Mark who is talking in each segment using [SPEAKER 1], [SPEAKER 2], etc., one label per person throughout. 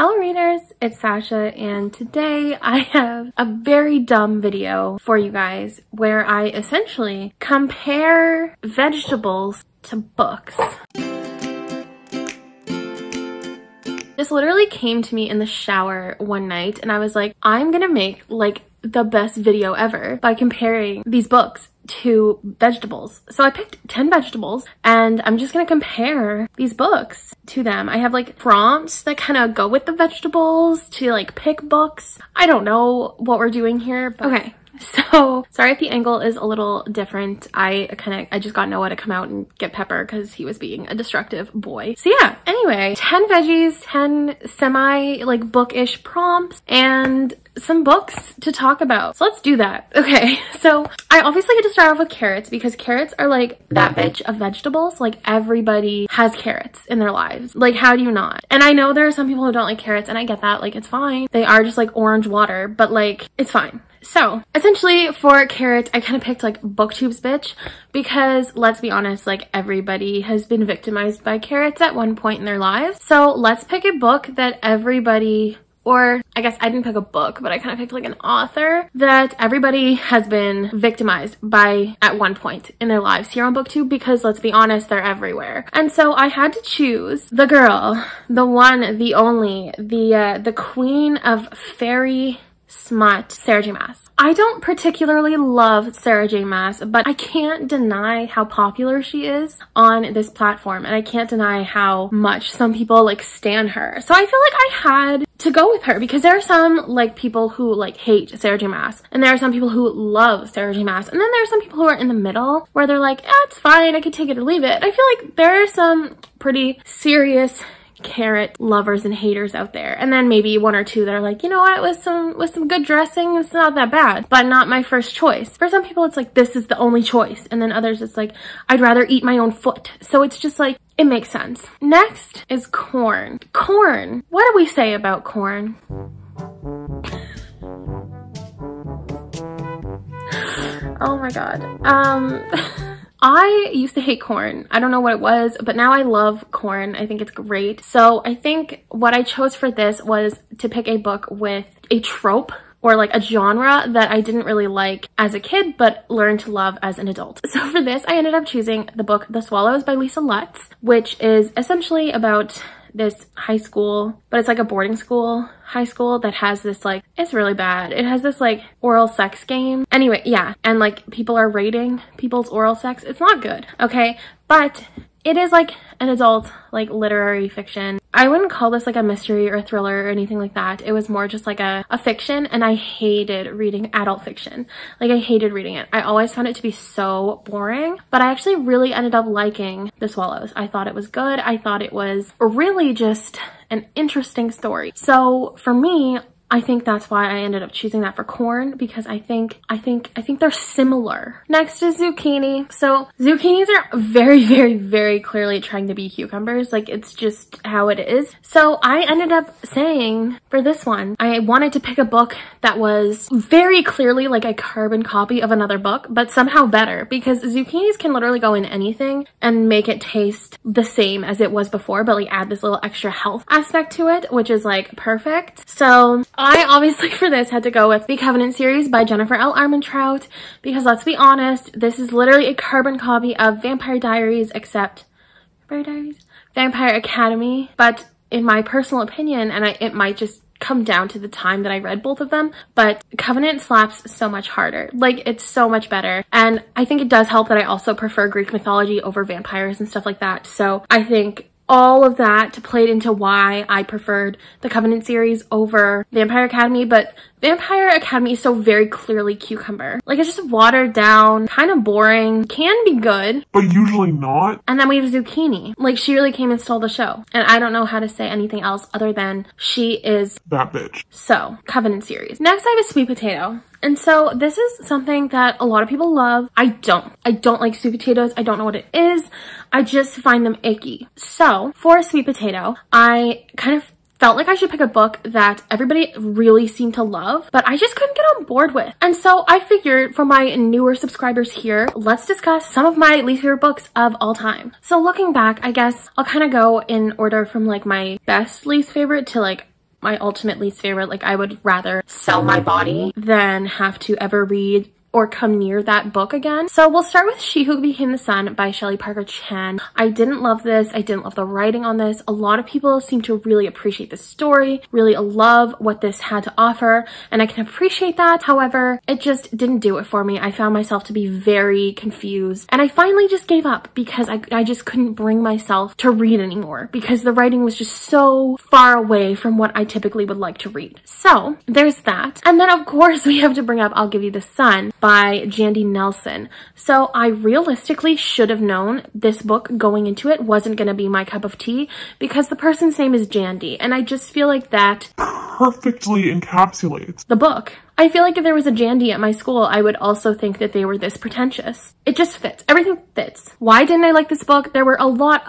[SPEAKER 1] Hello readers, it's Sasha, and today I have a very dumb video for you guys where I essentially compare vegetables to books. This literally came to me in the shower one night and I was like, I'm gonna make like the best video ever by comparing these books to vegetables. So I picked 10 vegetables and I'm just gonna compare these books to them. I have like prompts that kind of go with the vegetables to like pick books. I don't know what we're doing here, but okay. So sorry if the angle is a little different. I just got Noah to come out and get Pepper because he was being a destructive boy. So yeah, anyway, 10 veggies, 10 semi like bookish prompts, and some books to talk about. So let's do that. Okay, so I obviously get to start off with carrots because carrots are like that bitch of vegetables. Like everybody has carrots in their lives. Like how do you not? And I know there are some people who don't like carrots and I get that. Like it's fine. They are just like orange water, but like it's fine. So essentially for carrots, I kind of picked like BookTube's bitch because let's be honest, like everybody has been victimized by carrots at one point in their lives. So let's pick a book that everybody, or I guess I didn't pick a book, but I kind of picked like an author that everybody has been victimized by at one point in their lives here on BookTube because let's be honest, they're everywhere. And so I had to choose the girl, the one, the only, the queen of fairy smut, Sarah J Maas. I don't particularly love Sarah J Maas, but I can't deny how popular she is on this platform, and I can't deny how much some people like stan her. So I feel like I had to go with her because there are some like people who like hate Sarah J Maas, and there are some people who love Sarah J Maas, and then there are some people who are in the middle where they're like, it's fine, I can take it or leave it. I feel like there are some pretty serious carrot lovers and haters out there, and then maybe one or two that are like, you know what, with some good dressing, it's not that bad, but not my first choice. For some people it's like this is the only choice, and then others it's like I'd rather eat my own foot. So it's just like it makes sense. Next is corn. Corn, what do we say about corn? Oh my god. I used to hate corn. I don't know what it was, but now I love corn. I think it's great. So I think what I chose for this was to pick a book with a trope or like a genre that I didn't really like as a kid, but learned to love as an adult. So for this, I ended up choosing the book The Swallows by Lisa Lutz, which is essentially about this high school, but it's like a boarding school high school that has this like, it's really bad. It has this like oral sex game. Anyway, yeah. And like people are rating people's oral sex. It's not good. Okay. But it is like an adult, like literary fiction. I wouldn't call this like a mystery or a thriller or anything like that. It was more just like a fiction, and I hated reading adult fiction. Like I hated reading it. I always found it to be so boring, but I actually really ended up liking The Swallows. I thought it was good. I thought it was really just an interesting story. So for me, I think that's why I ended up choosing that for corn, because I think they're similar. Next is zucchini. So zucchinis are very, very, very clearly trying to be cucumbers. Like it's just how it is. So I ended up saying for this one, I wanted to pick a book that was very clearly like a carbon copy of another book, but somehow better, because zucchinis can literally go in anything and make it taste the same as it was before, but like add this little extra health aspect to it, which is like perfect. So I obviously for this had to go with The Covenant series by Jennifer L. Armentrout, because let's be honest, this is literally a carbon copy of Vampire Diaries, except Vampire Academy. But in my personal opinion, and it might just come down to the time that I read both of them, but Covenant slaps so much harder. Like it's so much better. And I think it does help that I also prefer Greek mythology over vampires and stuff like that. So I think all of that played into why I preferred the Covenant series over Vampire Academy, but Vampire Academy is so very clearly cucumber. Like it's just watered down, kind of boring, can be good, but usually not. And then we have zucchini. Like she really came and stole the show. And I don't know how to say anything else other than she is that bitch. So Covenant series. Next I have a sweet potato. And so this is something that a lot of people love. I don't like sweet potatoes. I don't know what it is. I just find them icky. So for a sweet potato, I kind of felt like I should pick a book that everybody really seemed to love, but I just couldn't get on board with. And so I figured for my newer subscribers here, let's discuss some of my least favorite books of all time. So looking back, I guess I'll kind of go in order from like my best least favorite to like my ultimate least favorite. Like, I would rather sell my body than have to ever read or come near that book again. So we'll start with She Who Became the Sun by Shelley Parker Chan. I didn't love this. I didn't love the writing on this. A lot of people seem to really appreciate the story, really love what this had to offer, and I can appreciate that. However, it just didn't do it for me. I found myself to be very confused, and I finally just gave up because I just couldn't bring myself to read anymore because the writing was just so far away from what I typically would like to read. So there's that. And then of course we have to bring up I'll Give You the Sun by Jandy Nelson. So I realistically should have known this book going into it wasn't going to be my cup of tea because the person's name is Jandy, and I just feel like that perfectly encapsulates the book. I feel like if there was a Jandy at my school, I would also think that they were this pretentious. It just fits. Everything fits. Why didn't I like this book? There were a lot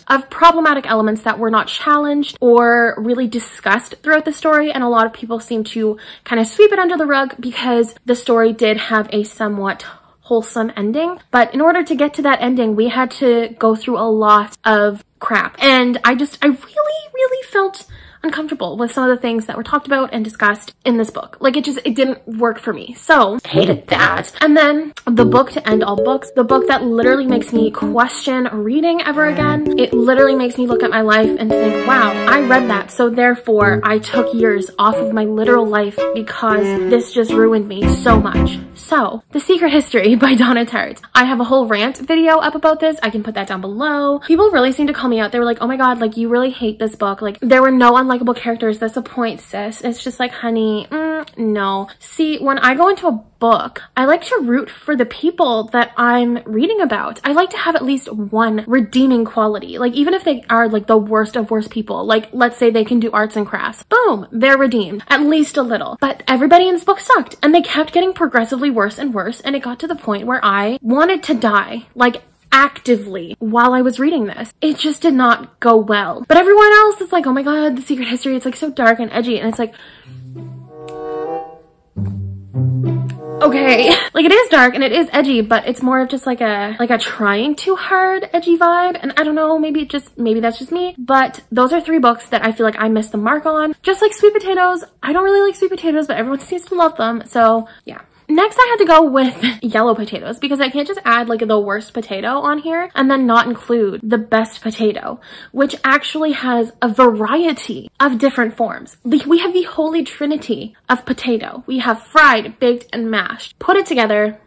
[SPEAKER 1] of problematic elements that were not challenged or really discussed throughout the story, and a lot of people seem to kind of sweep it under the rug because the story did have a somewhat wholesome ending. But in order to get to that ending, we had to go through a lot of crap. And I really felt uncomfortable with some of the things that were talked about and discussed in this book. Like, it didn't work for me. So hated that. And then the book to end all books, the book that literally makes me question reading ever again. It literally makes me look at my life and think, wow, I read that, so therefore I took years off of my literal life because this just ruined me so much. So, The Secret History by Donna Tartt. I have a whole rant video up about this. I can put that down below. People really seem to call me out. They were like, oh my god, like, you really hate this book. Like, there were no unlikable characters. That's the point, sis. It's just like, honey, no. See, when I go into a book, I like to root for the people that I'm reading about. I like to have at least one redeeming quality. Like, even if they are like the worst of worst people, like, let's say they can do arts and crafts, boom, they're redeemed, at least a little. But everybody in this book sucked, and they kept getting progressively worse and worse, and it got to the point where I wanted to die, like, actively while I was reading this. It just did not go well. But everyone else is like, oh my god, The Secret History, it's like so dark and edgy, and it's like, okay. Like, it is dark and it is edgy, but it's more of just like a trying too hard edgy vibe. And I don't know, maybe that's just me, but those are 3 books that I feel like I missed the mark on. Just like Sweet Potatoes. I don't really like sweet potatoes, but everyone seems to love them. So yeah. Next, I had to go with yellow potatoes because I can't just add like the worst potato on here and then not include the best potato, which actually has a variety of different forms. We have the holy trinity of potato. We have fried, baked, and mashed. Put it together,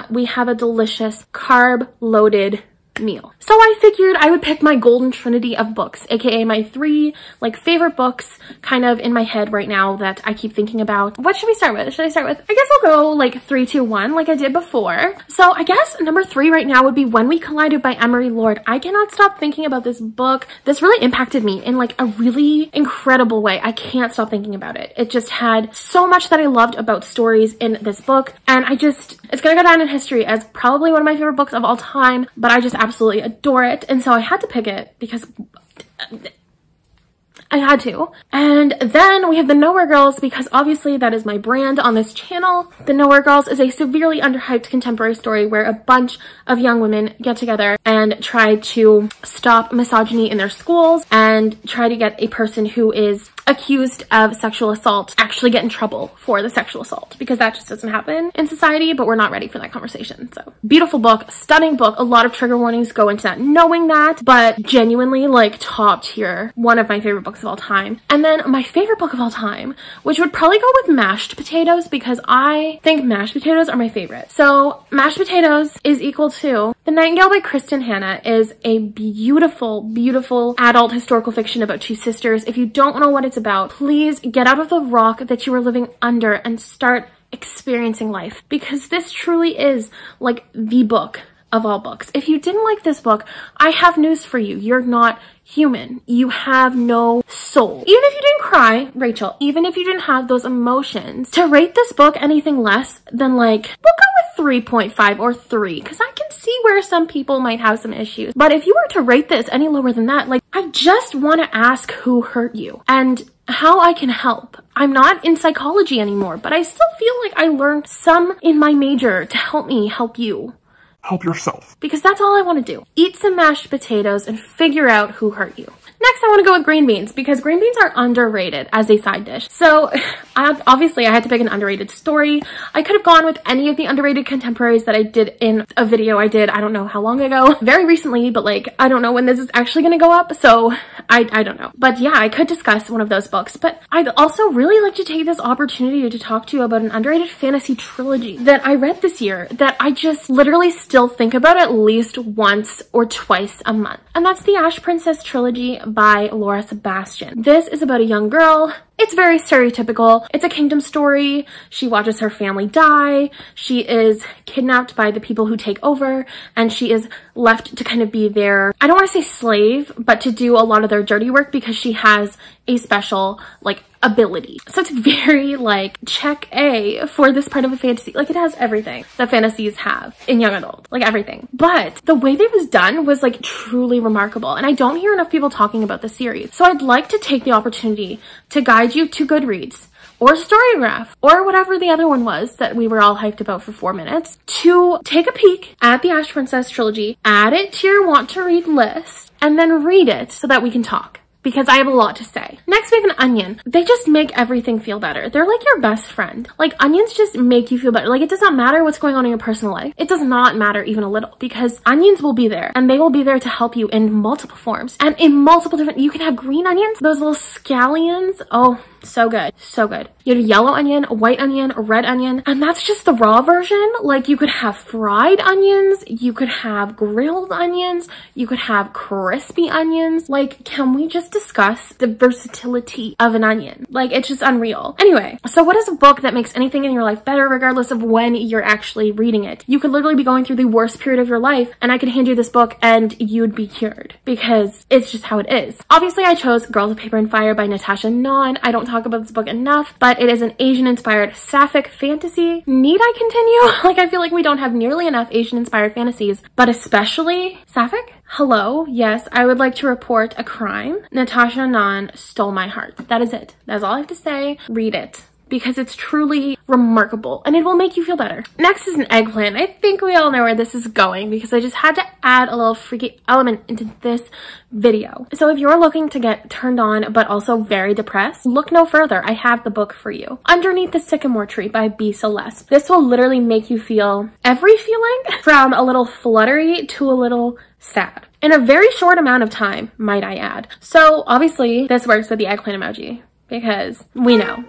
[SPEAKER 1] we have a delicious carb-loaded meal. So I figured I would pick my golden trinity of books, aka my 3 like favorite books kind of in my head right now that I keep thinking about. What should we start with? Should I start with, I guess I'll go like 3, 2, 1 like I did before. So I guess number 3 right now would be When We Collided by Emery Lord. I cannot stop thinking about this book. This really impacted me in like a really incredible way. I can't stop thinking about it. It just had so much that I loved about stories in this book, and it's gonna go down in history as probably one of my favorite books of all time, but I just absolutely adore it, and so I had to pick it because I had to. And then we have The Nowhere Girls, because obviously that is my brand on this channel. The Nowhere Girls is a severely underhyped contemporary story where a bunch of young women get together and try to stop misogyny in their schools and try to get a person who is accused of sexual assault actually get in trouble for the sexual assault, because that just doesn't happen in society, but we're not ready for that conversation. So beautiful book, stunning book. A lot of trigger warnings go into that, knowing that, but genuinely like top tier, one of my favorite books of all time. And then my favorite book of all time, which would probably go with Mashed Potatoes, because I think mashed potatoes are my favorite. So Mashed Potatoes is equal to The Nightingale by Kristen Hanna. Is a beautiful, beautiful adult historical fiction about 2 sisters. If you don't know what it's about, please get out of the rock that you are living under and start experiencing life, because this truly is like the book of all books. If you didn't like this book, I have news for you. You're not human. You have no soul. Even if you didn't cry, Rachel, even if you didn't have those emotions, to rate this book anything less than like, we'll go with 3.5 or 3, because I can see where some people might have some issues. But if you were to rate this any lower than that, like, I just want to ask who hurt you and how I can help. I'm not in psychology anymore, but I still feel like I learned some in my major to help me help you. Help yourself. Because that's all I want to do. Eat some mashed potatoes and figure out who hurt you. Next, I want to go with green beans because green beans are underrated as a side dish. So obviously I had to pick an underrated story. I could have gone with any of the underrated contemporaries that I did in a video I did, I don't know how long ago, very recently, but like, I don't know when this is actually going to go up. So I don't know. But yeah, I could discuss one of those books, but I'd also really like to take this opportunity to talk to you about an underrated fantasy trilogy that I read this year that I just literally still think about at least once or twice a month. And that's the Ash Princess trilogy by Laura Sebastian. This is about a young girl. It's very stereotypical. It's a kingdom story. She watches her family die. She is kidnapped by the people who take over, and she is left to kind of be their, I don't want to say slave, but to do a lot of their dirty work because she has a special like ability. So it's very like check A for this part of a fantasy. Like it has everything that fantasies have in young adult, like everything. But the way that it was done was like truly remarkable. And I don't hear enough people talking about the series. So I'd like to take the opportunity to guide you to Goodreads or Storygraph or whatever the other one was that we were all hyped about for 4 minutes to take a peek at the Ash Princess trilogy, add it to your want to read list, and then read it so that we can talk, because I have a lot to say. Next, we have an onion. They just make everything feel better. They're like your best friend. Like onions just make you feel better. Like it does not matter what's going on in your personal life. It does not matter even a little, because onions will be there and they will be there to help you in multiple forms and in multiple different, you can have green onions, those little scallions. Oh, so good. So good. You have yellow onion, white onion, red onion, and that's just the raw version. Like you could have fried onions, you could have grilled onions, you could have crispy onions. Like, can we just discuss the versatility of an onion? Like, it's just unreal. Anyway, so what is a book that makes anything in your life better regardless of when you're actually reading it? You could literally be going through the worst period of your life and I could hand you this book and you'd be cured because it's just how it is. Obviously, I chose Girls of Paper and Fire by Natasha Non. I don't talk about this book enough, but it is an Asian-inspired sapphic fantasy. Need I continue? Like, I feel like we don't have nearly enough Asian-inspired fantasies, but especially sapphic? Hello, yes, I would like to report a crime. Natasha Non stole my heart. That is it. That's all I have to say. Read it, because it's truly remarkable and it will make you feel better. Next is an eggplant. I think we all know where this is going because I just had to add a little freaky element into this video. So if you're looking to get turned on but also very depressed, look no further. I have the book for you. Underneath the Sycamore Tree by B. Celeste. This will literally make you feel every feeling from a little fluttery to a little sad in a very short amount of time, might I add. So obviously this works with the eggplant emoji, because we know.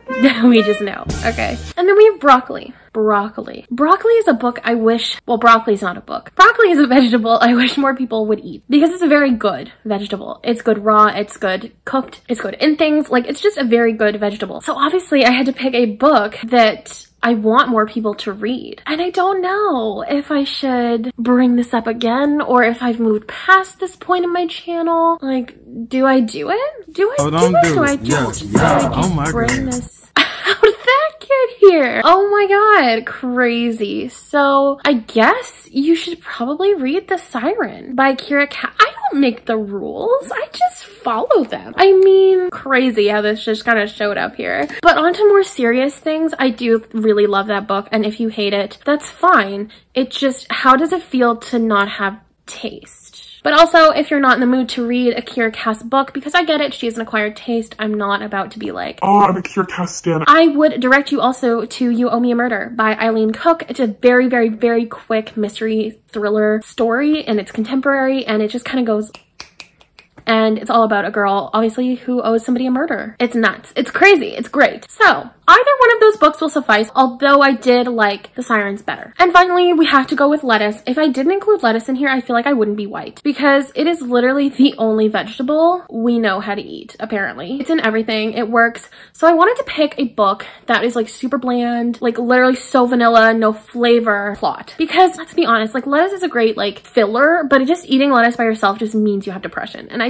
[SPEAKER 1] We just know. Okay. And then we have broccoli. Broccoli. Broccoli is a book I wish, well, broccoli is not a book. Broccoli is a vegetable I wish more people would eat because it's a very good vegetable. It's good raw, it's good cooked, it's good in things. Like, it's just a very good vegetable. So obviously I had to pick a book that I want more people to read. And I don't know if I should bring this up again or if I've moved past this point in my channel. Like, do I do it? Do I do I just
[SPEAKER 2] oh my
[SPEAKER 1] bring this? How did that get here? Oh my god, crazy. So I guess you should probably read The Siren by Kira Ka. I don't make the rules, I just follow them. I mean, crazy how this just kind of showed up here. But on to more serious things, I do really love that book, and if you hate it, that's fine. It just, how does it feel to not have taste? But also, if you're not in the mood to read a Kira Cass book, because I get it, she has an acquired taste, I'm not about to be like, oh, I'm a Kira Cass stan. I would direct you also to You Owe Me a Murder by Eileen Cook. It's a very, very, very quick mystery thriller story, and it's contemporary, and it just kind of goes, and it's all about a girl, obviously, who owes somebody a murder. It's nuts. It's crazy. It's great. So either one of those books will suffice, although I did like The Sirens better. And finally, we have to go with lettuce. If I didn't include lettuce in here, I feel like I wouldn't be white because it is literally the only vegetable we know how to eat, apparently. It's in everything. It works. So I wanted to pick a book that is like super bland, like literally so vanilla, no flavor plot. Because let's be honest, like lettuce is a great like filler, but just eating lettuce by yourself just means you have depression. And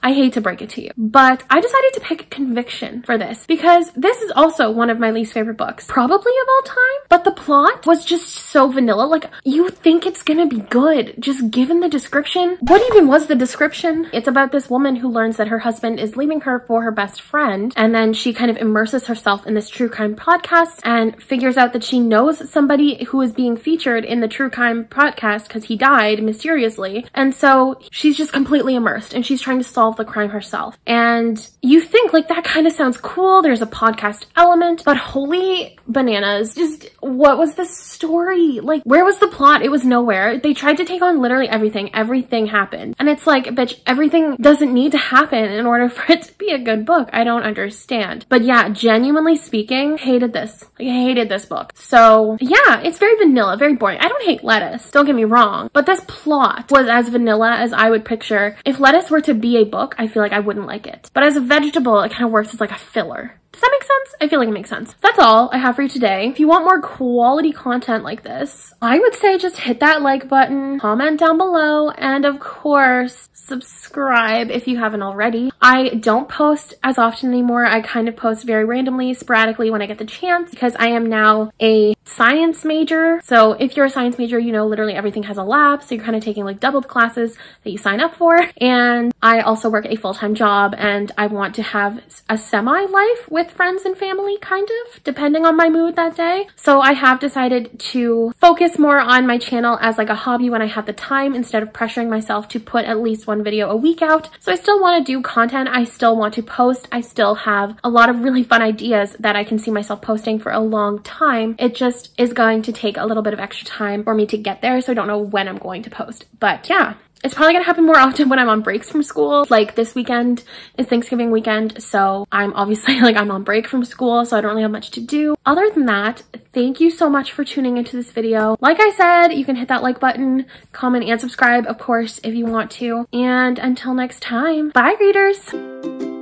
[SPEAKER 1] I hate to break it to you, but I decided to pick Conviction for this because this is also one of my least favorite books, probably of all time, but the plot was just so vanilla. Like, you think it's gonna be good just given the description. What even was the description? It's about this woman who learns that her husband is leaving her for her best friend, and then she kind of immerses herself in this true crime podcast and figures out that she knows somebody who is being featured in the true crime podcast because he died mysteriously, and so she's just completely immersed and she's trying trying to solve the crime herself. And you think like that kind of sounds cool. There's a podcast element, but holy bananas, just what was the story? Like, where was the plot? It was nowhere. They tried to take on literally everything. Everything happened. And it's like, bitch, everything doesn't need to happen in order for it to be a good book. I don't understand. But yeah, genuinely speaking, hated this. Like, I hated this book. So yeah, it's very vanilla, very boring. I don't hate lettuce, don't get me wrong, but this plot was as vanilla as I would picture. If lettuce were to be a book, I feel like I wouldn't like it. But as a vegetable, it kind of works as like a filler. Does that make sense? I feel like it makes sense. That's all I have for you today. If you want more quality content like this, I would say just hit that like button, comment down below, and of course, subscribe if you haven't already. I don't post as often anymore. I kind of post very randomly, sporadically when I get the chance, because I am now a science major. So if you're a science major, you know literally everything has a lab, so you're kind of taking like double the classes that you sign up for. And I also work a full-time job, and I want to have a semi-life with friends and family, kind of, depending on my mood that day. So I have decided to focus more on my channel as like a hobby when I have the time, instead of pressuring myself to put at least one video a week out. So I still want to do content. I still want to post. I still have a lot of really fun ideas that I can see myself posting for a long time. It just is going to take a little bit of extra time for me to get there. So I don't know when I'm going to post, but yeah. It's probably gonna happen more often when I'm on breaks from school. Like this weekend is Thanksgiving weekend, so I'm obviously like I'm on break from school, so I don't really have much to do. Other than that, thank you so much for tuning into this video. Like I said, you can hit that like button, comment, and subscribe, of course, if you want to. And until next time, bye readers!